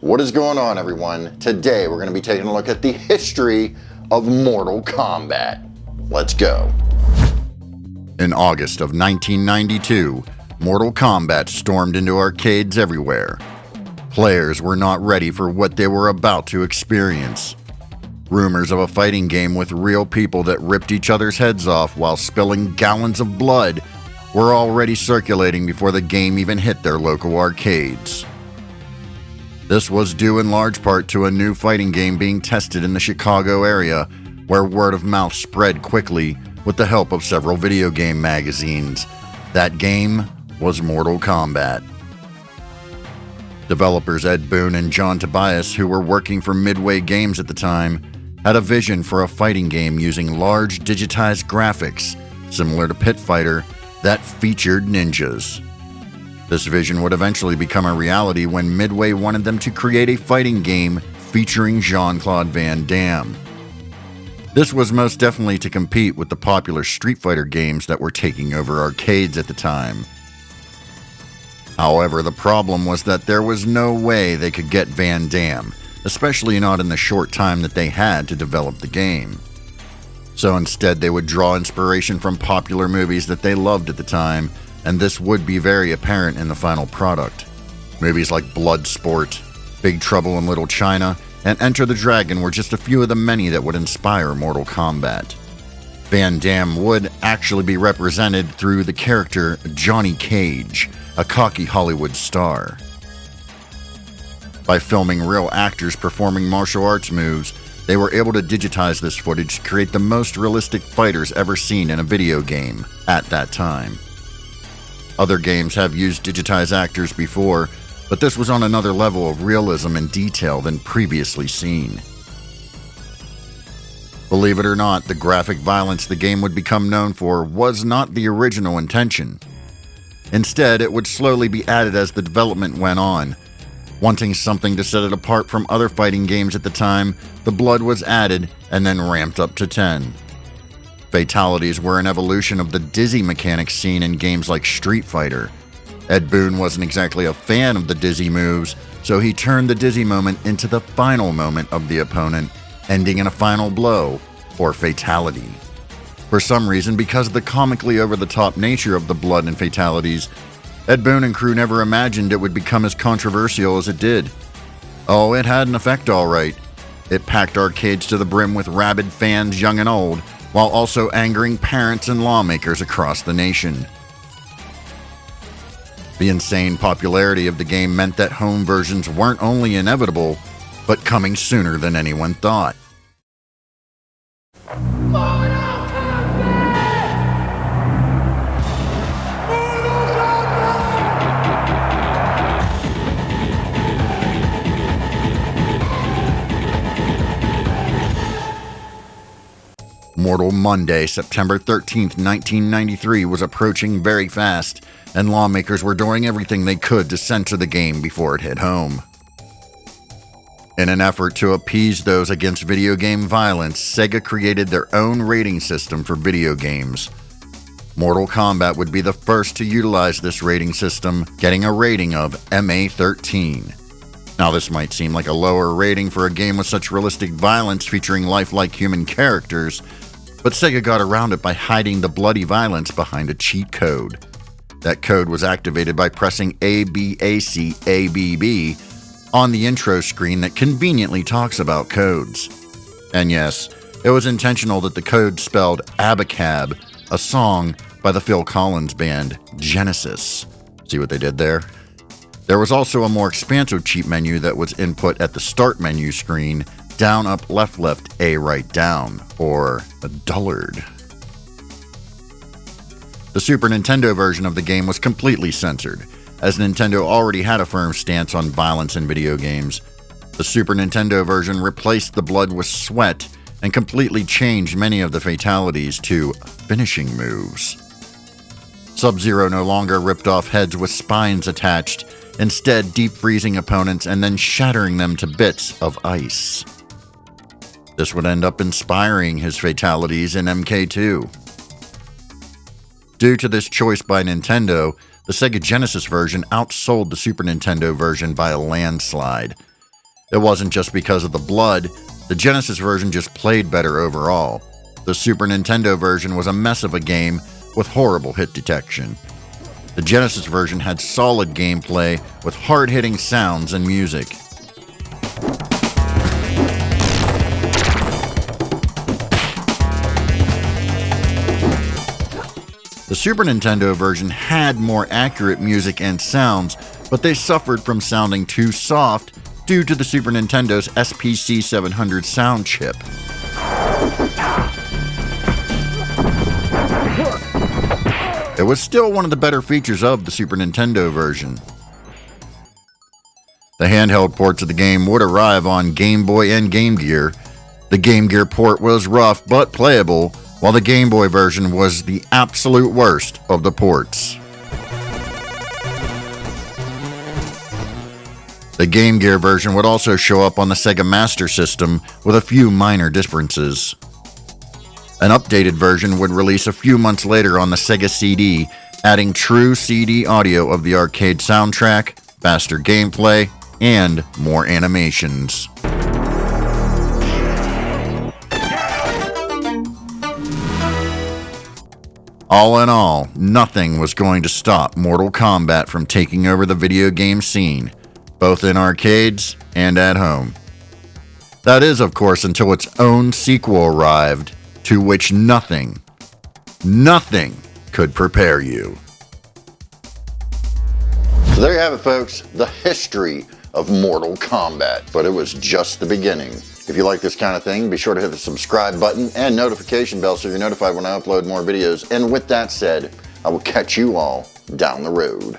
What is going on, everyone? Today we're going to be taking a look at the history of Mortal Kombat. Let's go. In August of 1992, Mortal Kombat stormed into arcades everywhere. Players were not ready for what they were about to experience. Rumors of a fighting game with real people that ripped each other's heads off while spilling gallons of blood were already circulating before the game even hit their local arcades. This was due in large part to a new fighting game being tested in the Chicago area, where word of mouth spread quickly with the help of several video game magazines. That game was Mortal Kombat. Developers Ed Boon and John Tobias, who were working for Midway Games at the time, had a vision for a fighting game using large digitized graphics, similar to Pit Fighter, that featured ninjas. This vision would eventually become a reality when Midway wanted them to create a fighting game featuring Jean-Claude Van Damme. This was most definitely to compete with the popular Street Fighter games that were taking over arcades at the time. However, the problem was that there was no way they could get Van Damme, especially not in the short time that they had to develop the game. So instead, they would draw inspiration from popular movies that they loved at the time, and this would be very apparent in the final product. Movies like Bloodsport, Big Trouble in Little China, and Enter the Dragon were just a few of the many that would inspire Mortal Kombat. Van Damme would actually be represented through the character Johnny Cage, a cocky Hollywood star. By filming real actors performing martial arts moves, they were able to digitize this footage to create the most realistic fighters ever seen in a video game at that time. Other games have used digitized actors before, but this was on another level of realism and detail than previously seen. Believe it or not, the graphic violence the game would become known for was not the original intention. Instead, it would slowly be added as the development went on. Wanting something to set it apart from other fighting games at the time, the blood was added and then ramped up to 10. Fatalities were an evolution of the dizzy mechanics seen in games like Street Fighter. Ed Boon wasn't exactly a fan of the dizzy moves, so he turned the dizzy moment into the final moment of the opponent, ending in a final blow, or fatality. For some reason, because of the comically over-the-top nature of the blood and fatalities, Ed Boon and crew never imagined it would become as controversial as it did. Oh, it had an effect all right. It packed arcades to the brim with rabid fans young and old, while also angering parents and lawmakers across the nation. The insane popularity of the game meant that home versions weren't only inevitable, but coming sooner than anyone thought. Mortal Monday, September 13th, 1993 was approaching very fast, and lawmakers were doing everything they could to censor the game before it hit home. In an effort to appease those against video game violence, Sega created their own rating system for video games. Mortal Kombat would be the first to utilize this rating system, getting a rating of MA13. Now, this might seem like a lower rating for a game with such realistic violence featuring lifelike human characters, but Sega got around it by hiding the bloody violence behind a cheat code. That code was activated by pressing ABACABB on the intro screen that conveniently talks about codes. And yes, it was intentional that the code spelled Abacab, a song by the Phil Collins band Genesis. See what they did there? There was also a more expansive cheat menu that was input at the start menu screen, down, up, left, A, right, down, or a dullard. The Super Nintendo version of the game was completely censored, as Nintendo already had a firm stance on violence in video games. The Super Nintendo version replaced the blood with sweat and completely changed many of the fatalities to finishing moves. Sub-Zero no longer ripped off heads with spines attached, instead deep freezing opponents and then shattering them to bits of ice. This would end up inspiring his Fatalities in MK2. Due to this choice by Nintendo, the Sega Genesis version outsold the Super Nintendo version by a landslide. It wasn't just because of the blood, the Genesis version just played better overall. The Super Nintendo version was a mess of a game with horrible hit detection. The Genesis version had solid gameplay with hard-hitting sounds and music. The Super Nintendo version had more accurate music and sounds, but they suffered from sounding too soft due to the Super Nintendo's SPC 700 sound chip. It was still one of the better features of the Super Nintendo version. The handheld ports of the game would arrive on Game Boy and Game Gear. The Game Gear port was rough but playable, while the Game Boy version was the absolute worst of the ports. The Game Gear version would also show up on the Sega Master System with a few minor differences. An updated version would release a few months later on the Sega CD, adding true CD audio of the arcade soundtrack, faster gameplay, and more animations. All in all, nothing was going to stop Mortal Kombat from taking over the video game scene, both in arcades and at home. That is, of course, until its own sequel arrived, to which nothing could prepare you. So there you have it, folks, the history of Mortal Kombat, but it was just the beginning. If you like this kind of thing, be sure to hit the subscribe button and notification bell so you're notified when I upload more videos. And with that said, I will catch you all down the road.